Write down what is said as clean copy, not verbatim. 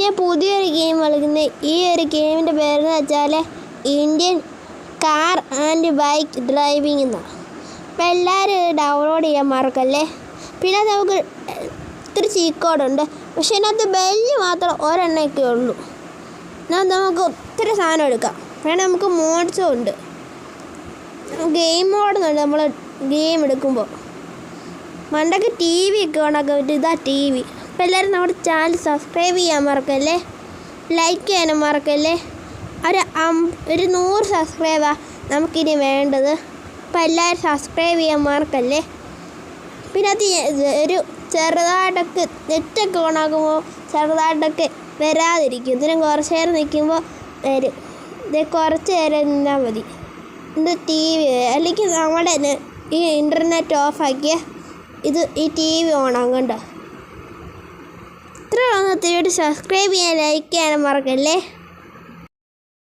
ഞാൻ പുതിയൊരു ഗെയിം കളിക്കുന്നത്. ഈ ഒരു ഗെയിമിൻ്റെ പേരെന്ന് വെച്ചാൽ Indian car and bike driving എന്നാണ്. അപ്പോൾ എല്ലാവരും ഡൗൺലോഡ് ചെയ്യാൻ മറക്കല്ലേ. പിന്നെ നമുക്ക് ഇത്തിരി ചീക്കോടുണ്ട്, പക്ഷേ ഇതിനകത്ത് ബെല്ല് മാത്രം ഒരെണ്ണയൊക്കെ ഉള്ളൂ. എന്നാൽ നമുക്ക് ഒത്തിരി സാധനം എടുക്കാം. വേണമെങ്കിൽ നമുക്ക് മോഡ്സും ഉണ്ട്, ഗെയിം മോഡെന്നുണ്ട്. നമ്മൾ ഗെയിം എടുക്കുമ്പോൾ പണ്ടൊക്കെ ടി വി ഒക്കെ ഓണാക്കാൻ പറ്റും. ഇതാ ടി വി. അപ്പോൾ എല്ലാവരും നമ്മുടെ ചാനൽ സബ്സ്ക്രൈബ് ചെയ്യാൻ മറക്കല്ലേ, ലൈക്ക് ചെയ്യാനും മറക്കല്ലേ. ഒരു 100 സബ്സ്ക്രൈബാണ് നമുക്കിനി വേണ്ടത്. അപ്പോൾ എല്ലാവരും സബ്സ്ക്രൈബ് ചെയ്യാൻ മറക്കല്ലേ. പിന്നെ അത് ഒരു ചെറുതായിട്ടൊക്കെ നെറ്റൊക്കെ ഓണാക്കുമ്പോൾ ചെറുതായിട്ടൊക്കെ വരാതിരിക്കും. ഇതിനും കുറച്ച് നേരം നിൽക്കുമ്പോൾ വരും. ഇത് കുറച്ച് നേരം നിന്നാൽ മതി. ഇത് ടി വി അല്ലെങ്കിൽ നമ്മുടെ ഈ ഇൻ്റർനെറ്റ് ഓഫാക്കിയ ഈ ടി വി ഓണാകും കണ്ടോ. ഇത്ര ഒത്തിരി സബ്സ്ക്രൈബ് ചെയ്യാൻ, ലൈക്ക് ചെയ്യാനും മറക്കല്ലേ.